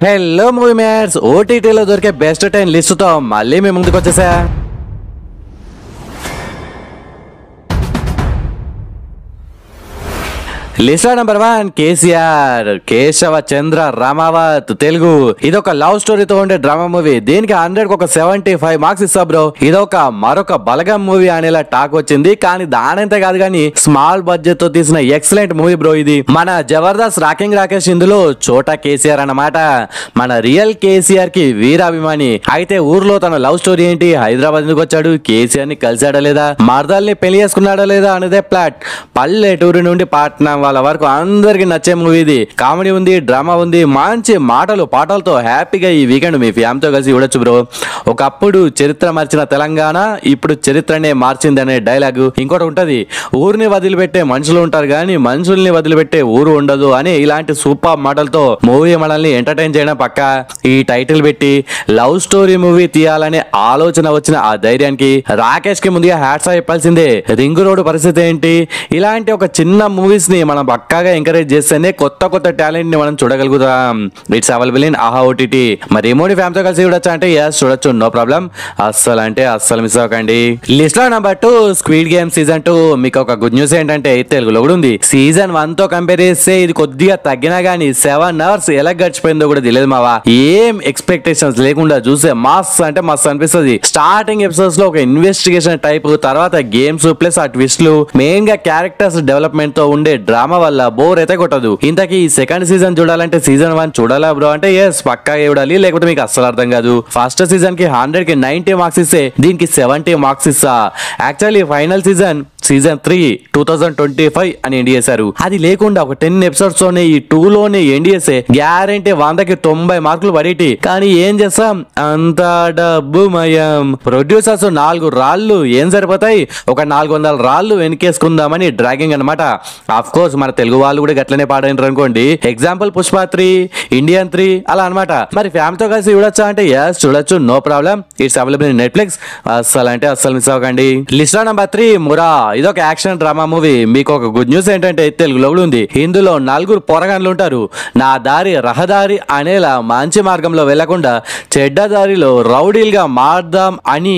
Hello movie mates, ఓటీటీలో దొరికే best 10 లిస్టుతో మళ్ళీ మేము ముందుకు వచ్చేసా. లిస్ట్ నెంబర్ 1 కేసీఆర్ కేశవ చంద్ర రామావత్ తెలుగు. ఇదొక లవ్ స్టోరీతో ఉండే డ్రామా మూవీ. దీనికి 100 ఒక 75 మార్క్స్ ఇస్తా బ్రో. ఇదొక మరొక బలగం మూవీ అనేలా టాక్ వచ్చింది, కానీ దానంతే కాదు కానీ స్మాల్ బడ్జెట్ తో తీసిన ఎక్సలెంట్ మూవీ బ్రో. ఇది మన జబర్దస్త్ రాకింగ్ రాకేష్ ఇందులో చోటా కేసీఆర్ అన్నమాట. మన రియల్ కేసీఆర్ కి వీరాభిమాని. అయితే ఊర్లో తన లవ్ స్టోరీ ఏంటి, హైదరాబాద్ ఎందుకు వచ్చాడు, కేసీఆర్ ని కలిసాడా లేదా, మరదల్ని పెళ్లి చేసుకున్నాడా లేదా అనేదే ప్లాట్. పల్లెటూరు నుండి పట్నం వాళ్ళ వరకు అందరికి నచ్చే మూవీ ఇది. కామెడీ ఉంది, డ్రామా ఉంది, మంచి మాటలు పాటలతో హ్యాపీగా ఈ వీకెండ్ మీ ఫ్యామిలీతో కలిసి చూడొచ్చు బ్రో. ఒకప్పుడు చరిత్ర మార్చిన తెలంగాణ ఇప్పుడు చరిత్రనే మార్చింది అనే డైలాగు ఇంకోటి ఉంటది. ఊరిని వదిలిపెట్టే మనుషులు ఉంటారు కానీ మనుషుల్ని వదిలిపెట్టే ఊరు ఉండదు అని ఇలాంటి సూపర్ మాటలతో మూవీ మనల్ని ఎంటర్టైన్ చేయడం పక్క. ఈ టైటిల్ పెట్టి లవ్ స్టోరీ మూవీ తీయాలనే ఆలోచన వచ్చిన ఆ ధైర్యానికి రాకేష్ కి ముందుగా హ్యాట్స్ చెప్పాల్సిందే. రింగ్ రోడ్ పరిస్థితి ఏంటి, ఇలాంటి ఒక చిన్న మూవీస్ ని మనం పక్కాగా ఎంకరేజ్ చేస్తేనే కొత్త కొత్త టాలెంట్ ని మనం చూడగలుగుతాం. ఇట్స్ అవైలబుల్ ఇన్ ఆహా ఓటీటీ. మరి మోడీ ఫ్యామిలీతో కలిసి చూడొచ్చా అంటే ఎస్ చూడొచ్చు, నో ప్రాబ్లం. అస్సలు మిస్ అవ్వకండి. లిస్ట్ లో నెంబర్ 2 స్క్విడ్ గేమ్ సీజన్ 2. మీకు ఒక గుడ్ న్యూస్ ఏంటంటే తెలుగులో కూడా ఉంది. సీజన్ 1 తో కంపేర్ చేస్తే ఇది కొద్దిగా తగ్గినా గానీ 7 hours ఎలా గడిచిపోయిందో కూడా తెలియదు మావా. ఏం ఎక్స్పెక్టేషన్స్ లేకుండా చూసే మస్త్ అంటే మస్త్ అనిపిస్తుంది. స్టార్టింగ్ ఎపిసోడ్స్ లో ఒక ఇన్వెస్టిగేషన్ టైప్, తర్వాత గేమ్స్ ప్లస్ ఆ ట్విస్ట్లు, మెయిన్ గా క్యారెక్టర్స్ డెవలప్మెంట్ తో ఉండే డ్రామా వల్ల బోర్ అయితే కొట్టదు. ఇంతకీ సెకండ్ సీజన్ చూడాలంటే సీజన్ 1 చూడాలా బ్రో అంటే ఎస్ పక్కా చూడాలి, లేకపోతే మీకు అస్సలు అర్థం కాదు. ఫస్ట్ సీజన్ కి 100 కి 90 మార్క్స్ ఇస్తే దీనికి 70 మార్క్స్ ఇస్తా. యాక్చువల్లీ ఫైనల్ సీజన్ 3 2025 అని ఎండ్ చేశారు. అది లేకుండా ఒక 10 ఎపిసోడ్స్ తోనే ఈ 2 లోనే ఎండ్ చేసే గ్యారంటీ 100కి 90 మార్కులు పడేటి. కానీ ఏం చేస్తాం, అంత డబ్బు మయం. ప్రొడ్యూసర్స్ 4 రాళ్ళు ఏం సరిపోతాయి, ఒక 400 రాళ్ళు వెనకేసుకుందామని డ్రాగింగ్ అనమాట. ఆఫ్ కోర్స్ మన తెలుగు వాళ్ళు కూడా గట్లనే పాడైనారు అనుకోండి. ఎగ్జాంపుల్ పుష్ప 3, ఇండియన్ 3 అలా అనమాట. మరి ఫ్యామిలీతో కలిసి చూడొచ్చా అంటే ఎస్ చూడొచ్చు, no problem. It's available in Netflix. అస్సలు మిస్ అవ్వకండి. List number 3 Mura. ఇదొక యాక్షన్ డ్రామా మూవీ. మీకు ఒక గుడ్ న్యూస్ ఏంటంటే తెలుగులో కూడా ఉంది. ఇందులో 4 పోరగాన్లు ఉంటారు. నా దారి రహదారి అనేలా మంచి మార్గంలో వెళ్లకుండా చెడ్డ దారిలో రౌడీలుగా మారదాం అని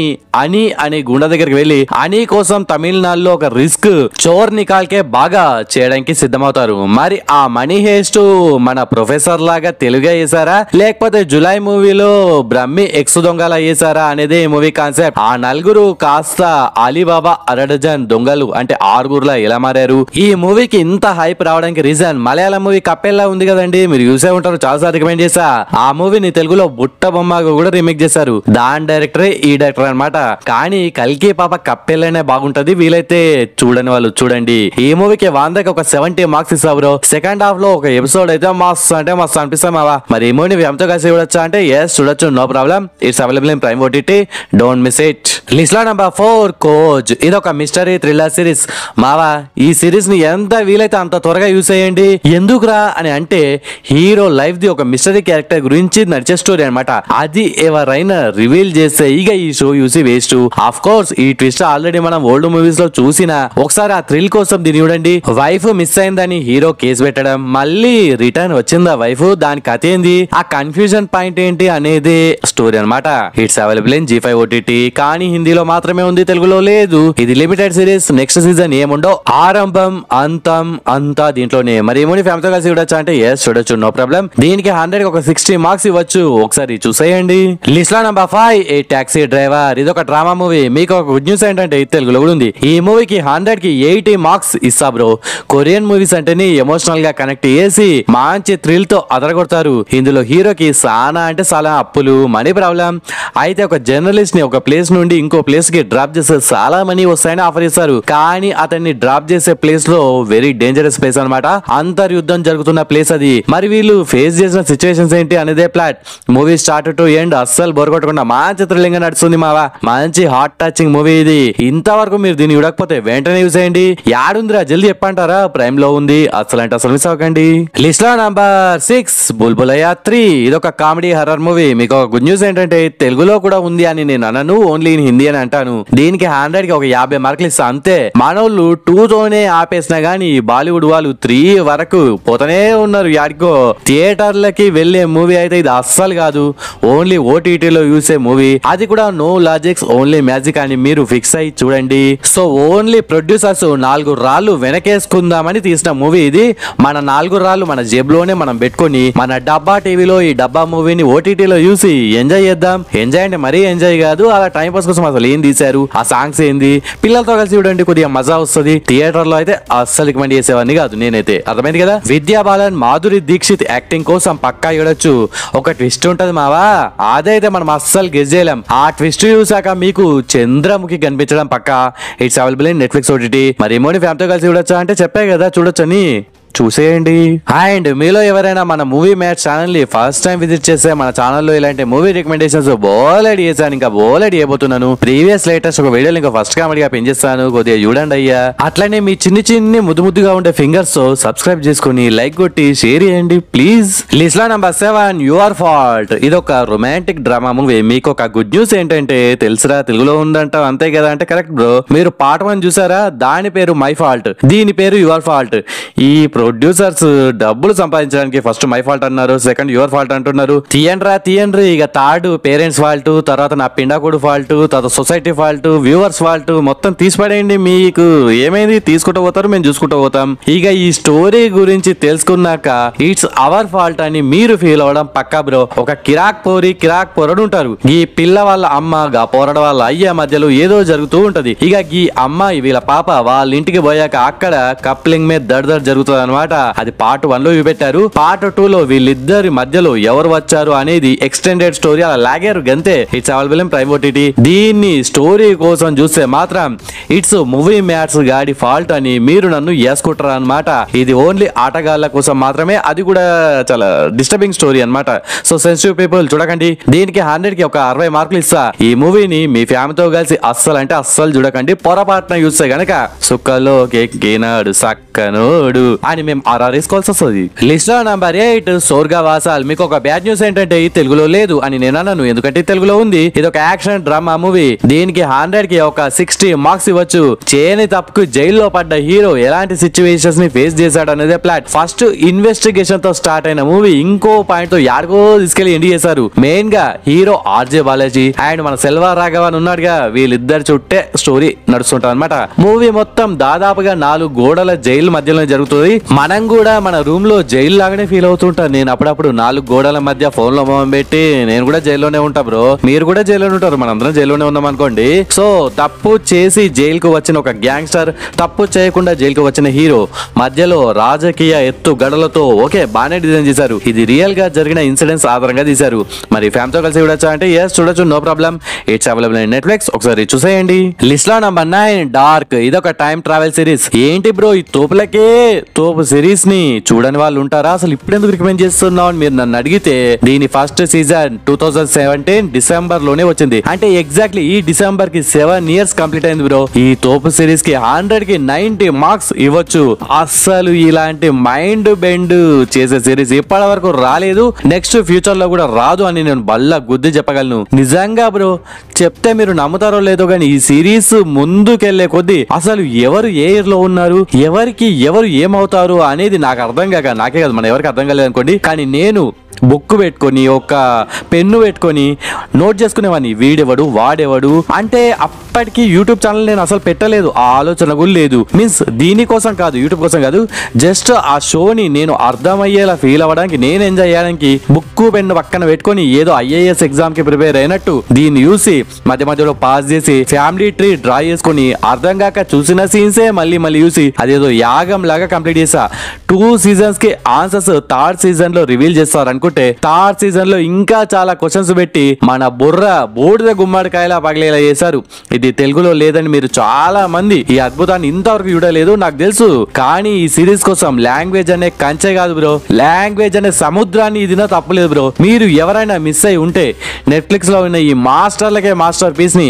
గుండె దగ్గరికి వెళ్ళి అని కోసం తమిళనాడులో ఒక రిస్క్ చోర్ నికాల్కే బాగా చేయడానికి సిద్ధమవుతారు. మరి ఆ మనీ హేస్ట్ మన ప్రొఫెసర్ లాగా తెలుగే వేసారా, లేకపోతే జులై మూవీలో బ్రహ్మి ఎక్స్ దొంగలా వేసారా అనేది ఈ మూవీ కాన్సెప్ట్. ఆ 4 కాస్త అలీబాబా అరడజన్ దొంగలు అంటే 6గురులా ఎలా మారారు. ఈ మూవీకి ఇంత హైప్ రావడానికి రీజన్ మలయాళం మూవీ కప్పెల్లా ఉంది కదండి, మీరు చూసే ఉంటారు, చాలా రికమెండ్ చేసా. ఆ మూవీని తెలుగులో బుట్ట బొమ్మగా కూడా రీమేక్ చేశారు. దాని డైరెక్టరే ఈ డైరెక్టర్ అనమాట. కానీ కల్కి పాప కప్పెల్లనే బాగుంటది, వీలైతే చూడని వాళ్ళు చూడండి. ఈ మూవీకి 100కి ఒక 70 మార్క్స్ ఇస్తా బ్రో. సెకండ్ హాఫ్ లో ఒక ఎపిసోడ్ అయితే మస్తు అంటే మస్తు అనిపిస్తాం మావా. మరి ఈ మూవీని ఎంతో కలిసి చూడొచ్చా అంటే ఎస్ చూడొచ్చు, no problem. It's available in Prime OTT, don't miss it. List లో నెంబర్ 4 కోజ్. ఇదొక మిస్టరీ థ్రిల్లర్ సిరీస్ మావా. ఈ సిరీస్ ని ఎంత వీలైతే అంత త్వరగా యూస్ చేయండి. ఎందుకురా అని అంటే హీరో లైఫ్ ది ఒక మిస్టరీ క్యారెక్టర్ గురించి నడిచే స్టోరీ అనమాట. అది ఎవరైనా రివీల్ చేస్తే ఇక ఈ show you see waste. Of course ఈ ట్విస్ట్ ఆల్రెడీ మనం ఓల్డ్ మూవీస్ లో చూసిన. ఒకసారి ఆ థ్రిల్ కోసం దీన్ని చూడండి. వైఫ్ మిస్ అయిందని హీరో కేసు పెట్టడం, మళ్ళీ రిటర్న్ వచ్చిందా వైఫ్, దాని కథ ఏంది, ఆ కన్ఫ్యూజన్ పాయింట్ ఏంటి అనేది స్టోరీ అనమాట. It's available in G5 OTT. కానీ హిందీలో మాత్రమే ఉంది, తెలుగులో లేదు. ఇది లిమిటెడ్ సిరీస్. నెక్స్ట్ సీజన్ ఏముండో, ఆరంభం అంతం అంతా దీంట్లోనే. మరి ఏమో ఫ్యామిలీతో కలిసి చూడొచ్చా అంటే ఎస్ చూడొచ్చు, నో ప్రాబ్లం. దీనికి 100కి ఒక 60 మార్క్స్ ఇవ్వచ్చు, ఒకసారి చూసేయండి. లిస్ట్ లో నెంబర్ 5 ఏ టాక్సీ డ్రైవర్. ఇది ఒక డ్రామా మూవీ. మీకు ఒక గుడ్ న్యూస్ ఏంటంటే తెలుగులో కూడా ఉంది. ఈ మూవీకి 100కి 80 మార్క్స్ ఇస్తా బ్రో. కొరియన్ మూవీస్ అంటేనే ఎమోషనల్ గా కనెక్ట్ చేసి మంచి థ్రిల్ తో అదరగొడతారు. ఇందులో హీరోకి చాలా అప్పులు, మనీ ప్రాబ్లం. అయితే ఒక జర్నలిస్ట్ ని ఒక ప్లేస్ నుండి ఇంకో ప్లేస్ కి డ్రాప్ చేస్తే చాలా మనీ వస్తాయని ఆఫర్ చేస్తారు. కానీ అతన్ని డ్రాప్ చేసే ప్లేస్ లో వెరీ డేంజరస్ ప్లేస్ అనమాట. అంతర్యుద్ధం జరుగుతున్న ప్లేస్ అది. మరి వీళ్ళు ఫేస్ చేసిన సిచ్యువేషన్స్ ఏంటి అనేదే plot. Movie start to end అస్సలు బోర్ కొట్టకుండా మంచి థ్రిల్లింగ్ గా నడుస్తుంది మావా. మంచి హార్ట్ టచింగ్ మూవీ ఇది. ఇంతవరకు మీరు దీన్ని చూడకపోతే వెంటనే యూస్ చేయండి. యాడుందిరా జల్దీ చెప్పంటారా, ప్రైమ్ లో ఉంది. అసలు మిస్ అవ్వకండి. లిస్ట్ లో నంబర్ 6 బుల్బులయ్య 3. ఇదొక కామెడీ హర్రర్ మూవీ. మీకు ఒక గుడ్ న్యూస్ ఏంటంటే తెలుగులో కూడా ఉంది అని నేను అనను, ఓన్లీ ఇన్ హిందీ అని అంటాను. దీనికి 100కి ఒక 50 మార్కులు ఇస్తా. అంతే. మనోళ్ళు 2 తోనే ఆపేసినా గానీ బాలీవుడ్ వాళ్ళు 3 వరకు పోతనే ఉన్నారు యాడికో. థియేటర్లకి వెళ్లే మూవీ అయితే ఇది అస్సలు కాదు, ఓన్లీ ఓటీటీలో చూసే మూవీ, అది కూడా నో లాజిక్స్ ఓన్లీ మ్యాజిక్ అని మీరు ఫిక్స్ అయ్యి చూడండి. సో ఓన్లీ ప్రొడ్యూసర్స్ 4 రాళ్ళు వెనకేసుకుందామని తీసిన మూవీ ఇది. మన 4 రాళ్ళు మన జేబులోనే మనం పెట్టుకొని మన డబ్బా టీవీలో ఈ డబ్బా మూవీని ఓటీటీలో చూసి ఎంజాయ్ చేద్దాం. ఎంజాయ్ అంటే మరీ ఎంజాయ్ కాదు, అలా టైం పాస్ కోసం అసలు ఏం తీశారు, ఆ సాంగ్స్ ఏంది, పిల్లలతో కలిసి చూడండి, కొద్దిగా మజా వస్తుంది. థియేటర్ లో అయితే అస్సలు రికమెండ్ చేసేవాడిని కాదు నేనైతే, అర్థమైంది కదా. విద్యా బాలన్ మాధురి దీక్షిత్ యాక్టింగ్ కోసం పక్కా చూడొచ్చు. ఒక ట్విస్ట్ ఉంటది మావా, అదైతే మనం అస్సలు గెస్ చేయలేం. ఆ ట్విస్ట్ చూసాక మీకు చంద్రముఖి కనిపించడం పక్కా. It's available in Netflix OTT. మరి ఏమోని ఫ్యామిలీతో కలిసి చూడొచ్చా అంటే చెప్పే కదా చూడొచ్చని, చూసేయండి. అండ్ మీలో ఎవరైనా మన మూవీ మ్యాచ్ ఛానల్ ని ఫస్ట్ టైం విజిట్ చేస్తే మన ఛానల్లో ఇలాంటి మూవీ రికమెండేషన్స్ బోలెడ్ చేశాను, ఇంకా బోలెడ్ చేయబోతున్నాను. ప్రీవియస్ లేటెస్ట్ ఒక వీడియోలు ఇంకా ఫస్ట్ కామెడీగా పెంచేస్తాను, కొద్దిగా చూడండి అయ్యా. అట్లనే మీ చిన్ని ముద్దుగా ఉండే ఫింగర్స్ తో సబ్స్క్రైబ్ చేసుకుని లైక్ కొట్టి షేర్ చేయండి ప్లీజ్. లిస్ట్ లో నంబర్ 7 యువర్ ఫాల్ట్. ఇది ఒక రొమాంటిక్ డ్రామా మూవీ. మీకు ఒక గుడ్ న్యూస్ ఏంటంటే తెలుసురా, తెలుగులో ఉందంటావు అంతే కదా అంటే కరెక్ట్ బ్రో. మీరు పార్ట్ 1 చూసారా, దాని పేరు మై ఫాల్ట్, దీని పేరు యువర్ ఫాల్ట్. ఈ ప్రొడ్యూసర్స్ డబ్బులు సంపాదించడానికి ఫస్ట్ మై ఫాల్ట్ అన్నారు, సెకండ్ యువర్ ఫాల్ట్ అంటున్నారు. తీయండ్రి ఇక థర్డ్ పేరెంట్స్ ఫాల్ట్, తర్వాత నా పిండాకుడు ఫాల్ట్, తర్వాత సొసైటీ ఫాల్ట్, వ్యూవర్స్ ఫాల్ట్, మొత్తం తీసిపడేయండి. మీకు ఏమైంది తీసుకుంటూ పోతారు, మేము చూసుకుంటూ పోతాం. ఇక ఈ స్టోరీ గురించి తెలుసుకున్నాక ఇట్స్ అవర్ ఫాల్ట్ అని మీరు ఫీల్ అవ్వడం పక్కా బ్రో. ఒక కిరాక్ పోరడు ఉంటారు. ఈ పిల్ల వాళ్ళ అమ్మ గా పోరడ వాళ్ళ అయ్య మధ్యలో ఏదో జరుగుతూ ఉంటది. ఇక ఈ అమ్మాయి వీళ్ళ పాప వాళ్ళ ఇంటికి పోయాక అక్కడ కప్లింగ్ మీద దడ్ జరుగుతుంది అనమాట. అది పార్ట్ 1 లో చూపెట్టారు. పార్ట్ 2 లో వీళ్ళిద్దరి మధ్యలో ఎవరు వచ్చారు అనేది ఎక్స్టెండెడ్ స్టోరీ అలా లాగారు గంతే. It's available in Prime OTT. దీన్ని స్టోరీ కోసం చూస్తే మాత్రం ఇట్స్ మూవీ మ్యాట్స్ గాడి ఫాల్ట్ అని మీరు నన్ను వేసుకుంటారు అనమాట. ఇది ఓన్లీ ఆటగాళ్ల కోసం మాత్రమే, అది కూడా చాలా డిస్టర్బింగ్ స్టోరీ అనమాట. సో సెన్సిటివ్ పీపుల్ చూడకండి. దీనికి 100 కి ఒక 60 మార్కులు ఇస్తా. ఈ మూవీని మీ ఫ్యామిలీతో కలిసి అస్సలు చూడకండి. పొరపాటున చూస్తే గనక సుక్కలో కేకినాడు సక్కనోడు అని మేము వేసుకోవాల్సి వస్తుంది. లిస్ట్ లో నంబర్ 8 స్వర్గవాసాల్. మీకు ఒక బ్యాడ్ న్యూస్ ఏంటంటే ఇది తెలుగులో లేదు అని నేను అన్నాను, ఎందుకంటే తెలుగులో ఉంది. ఇది ఒక యాక్షన్ డ్రామా మూవీ. దీనికి 100 కి ఒక 60 మార్క్స్ ఇవ్వచ్చు. చేయని తప్పుకు జైల్లో పడ్డ హీరో ఎలాంటి సిచ్యువేషన్స్ ని ఫేస్ చేశాడు అనేది ప్లాట్. ఫస్ట్ ఇన్వెస్టిగేషన్ తో స్టార్ట్ అయిన మూవీ ఇంకో పాయింట్ తో యాడికో తీసుకెళ్లి ఎండ్ చేశారు. మెయిన్ గా హీరో ఆర్జే బాలాజీ అండ్ మన సెల్వా రాఘవన్ ఉన్నాడుగా, వీళ్ళిద్దరు చుట్టే స్టోరీ నడుస్తుంటది అనమాట. మూవీ మొత్తం దాదాపుగా 4 గోడల జైలు మధ్యలో జరుగుతుంది. మనం కూడా మన రూమ్ లో జైలు లాగానే ఫీల్ అవుతుంటాను. నేను అప్పుడప్పుడు 4 గోడల మధ్య ఫోన్ లో మొహం పెట్టి నేను కూడా జైల్లోనే ఉంటా బ్రో, మీరు కూడా జైల్లోనే ఉంటారు, మనందరం జైల్లోనే ఉన్నాం అనుకోండి. సో తప్పు చేసి జైలుకు వచ్చిన ఒక గ్యాంగ్స్టర్, తప్పు చేయకుండా జైలుకు వచ్చిన హీరో మధ్యలో రాజకీయ ఎత్తు గడలతో ఓకే బాగానే డిజైన్ చేశారు. ఇది రియల్ గా జరిగిన ఇన్సిడెంట్స్ ఆధారంగా తీశారు. మరి ఫ్యామిలీతో కలిసి చూడొచ్చా అంటే ఎస్ చూడొచ్చు, no problem. It's available in Netflix, ఒకసారి చూసేయండి. లిస్ట్ లో నంబర్ 9 డార్క్. ఇది ఒక టైం ట్రావెల్ సిరీస్. ఏంటి బ్రో ఈ తోపు సిరీస్ ని చూడని వాళ్ళు ఉంటారా, అసలు ఇప్పుడు ఎందుకు రికమెండ్ చేస్తున్నావు అని మీరు నన్ను అడిగితే, దీని ఫస్ట్ సీజన్ 2017 డిసెంబర్ లోనే వచ్చింది. అంటే ఎగ్జాక్ట్లీ ఈ డిసెంబర్ కి 7 years కంప్లీట్ అయింది బ్రో. ఈ తోపు సిరీస్ కి 100 కి 90 మార్క్స్ ఇవ్వచ్చు. అస్సలు ఇలాంటి మైండ్ బెండ్ చేసే సిరీస్ ఇప్పటి వరకు రాలేదు, నెక్స్ట్ ఫ్యూచర్ లో కూడా రాదు అని నేను బల్ల గుద్ది చెప్పగలను. నిజంగా బ్రో చెప్తే మీరు నమ్ముతారో లేదో కానీ ఈ సిరీస్ ముందుకెళ్లే కొద్దీ అసలు ఎవరు ఏ ఇయర్ లో ఉన్నారు, ఎవరికి ఎవరు ఏమవుతారు అనేది నాకు అర్థం కాక, నాకే కదా మన ఎవరికి అర్థం కాలేదు అనుకోండి, కానీ నేను బుక్ పెట్టుకొని ఒక పెన్ను పెట్టుకొని నోట్ చేసుకునేవాడిని, వీడెవడు వాడెవడు అంటే. అప్పటికి యూట్యూబ్ ఛానల్ నేను అసలు పెట్టలేదు, ఆ ఆలోచన కూడా లేదు. మీన్స్ దీనికోసం కాదు, యూట్యూబ్ కోసం కాదు, జస్ట్ ఆ షోని నేను అర్థమయ్యేలా ఫీల్ అవ్వడానికి, నేను ఎంజాయ్ చేయడానికి బుక్ పెన్ను పక్కన పెట్టుకొని ఏదో IAS ఎగ్జామ్ కి ప్రిపేర్ అయినట్టు దీన్ని చూసి మధ్యలో పాస్ చేసి ఫ్యామిలీ ట్రీ డ్రా చేసుకుని అర్థం కాక చూసిన సీన్సే మళ్ళీ చూసి అదేదో యాగం లాగా కంప్లీట్ చేసా. 2 seasons కి ఆన్సర్స్ థర్డ్ సీజన్ లో రివీల్ చేస్తారు అనుకుంటే, థర్డ్ సీజన్ లో ఇంకా చాలా క్వశ్చన్స్ పెట్టి మన బుర్ర బూడిద గుమ్మడికాయలా పగిలేలా చేశారు. ఇది తెలుగులో లేదని మీరు చాలా మంది ఈ అద్భుతాన్ని ఇంతవరకు చూడలేదు నాకు తెలుసు. కానీ ఈ సిరీస్ కోసం లాంగ్వేజ్ అనే కంచె కాదు బ్రో, లాంగ్వేజ్ అనే సముద్రాన్ని ఇది తప్పులేదు బ్రో. మీరు ఎవరైనా మిస్ అయి ఉంటే నెట్ఫ్లిక్స్ లో ఉన్న ఈ మాస్టర్లకే మాస్టర్ పీస్ ని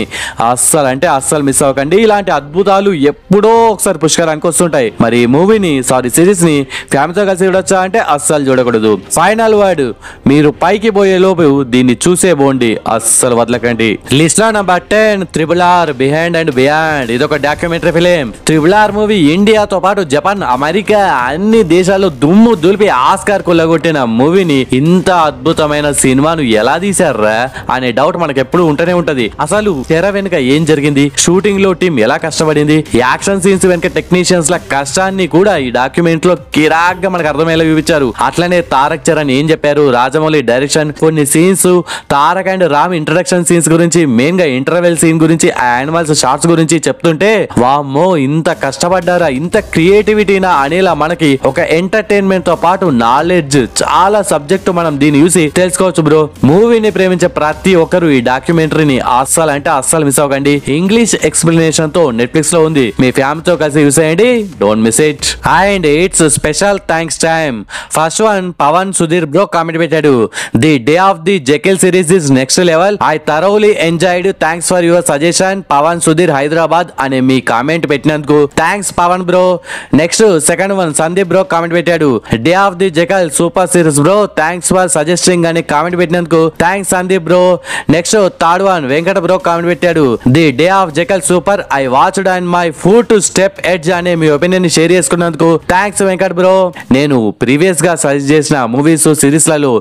అస్సలు మిస్ అవ్వకండి. ఇలాంటి అద్భుతాలు ఎప్పుడో ఒకసారి పుష్కరానికి వస్తుంటాయి. మరి ఈ మూవీని సిరీస్ ని ఫ్యామిలీతో కలిసి చూడొచ్చా అంటే అస్సలు చూడకూడదు. Final word record. మీరు పైకి పోయే లోపు దీన్ని చూసే పోండి, అస్సలు వదలకండి. లిస్ట్ లో number 10 RRR behind and beyond. ఇదొక డాక్యుమెంటరీ ఫిలిం. RRR మూవీ ఇండియాతో పాటు జపాన్, అమెరికా అన్ని దేశాల్లో దుమ్ము దులిపి ఆస్కార్ కొల్లగొట్టిన మూవీని ఇంత అద్భుతమైన సినిమాను ఎలా తీశారా అనే డౌట్ మనకు ఎప్పుడు ఉంటూనే ఉంటది. అసలు తెర వెనుక ఏం జరిగింది, షూటింగ్ లో టీం ఎలా కష్టపడింది, యాక్షన్ సీన్స్ వెనుక టెక్నీషియన్స్ ల కష్టాన్ని కూడా ఈ డాక్యుమెంట్ లో కిరాక్గా మనకు అర్థమయ్యేలా చూపించారు. అట్లనే తారక్ చరణ్ ఏం చెప్పారు, రాజమౌళి డైరెక్షన్, కొన్ని scenes, Tarak and Ram introduction scenes గురించి, మెయిన్ గా ఇంటర్వెల్ సీన్ గురించి, యానిమల్స్ షార్ట్స్ గురించి చెప్తుంటే వామ్మో ఇంత కష్టపడ్డారా, ఇంత క్రియేటివిటీనా అనేలా మనకి ఒక ఎంటర్టైన్మెంట్ తో పాటు నాలెడ్జ్, చాలా సబ్జెక్టు మనం దీన్ని చూసి తెలుసుకోవచ్చు బ్రో. మూవీని ప్రేమించే ప్రతి ఒక్కరు ఈ డాక్యుమెంటరీని అస్సలు అంటే అస్సలు మిస్ అవ్వకండి. ఇంగ్లీష్ ఎక్స్ప్లెనేషన్ తో నెట్ఫ్లిక్స్ లో ఉంది. మీ ఫ్యామిలీతో కలిసి యూస్ చేయండి, don't miss it. And it's special thanks time. First one Pavan Sudheer bro comment పెట్టాడు, the day of the jackal series is next level, I thoroughly enjoyed, thanks for your suggestion, Pavan Sudheer Hyderabad అనే మీ comment పెట్టినందుకు thanks Pavan bro. Next second one Sandeep bro comment పెట్టాడు, day of the jackal super series bro, thanks for suggesting అని comment పెట్టినందుకు thanks Sandeep bro. Next third one Venkata bro comment పెట్టాడు, the day of jackal super, I watched and my foot step edge అనే మీ opinion share చేసుకున్నందుకు thanks Venkat bro. నేను previous గా suggest చేసిన movies series లలో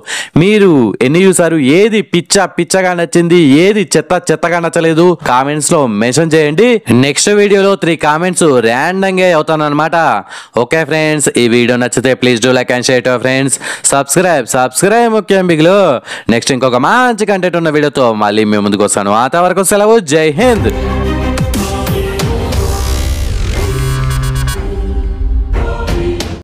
మీరు ఎన్ని చూసారు, ఏది పిచ్చగా నచ్చింది, ఏది చెత్తగా నచ్చలేదు కామెంట్స్ లో మెన్షన్ చేయండి. నెక్స్ట్ వీడియోలో 3 కామెంట్స్ ర్యాండమ్ గా అవుతాను అనమాట. ఓకే ఫ్రెండ్స్, ఈ వీడియో నచ్చితే please do like and share to friends, subscribe ముఖ్యం బిగులు. నెక్స్ట్ ఇంకొక మంచి కంటెంట్ ఉన్న వీడియోతో మళ్ళీ మీ ముందుకు వస్తాను. అంతవరకు సెలవు, జై హింద్.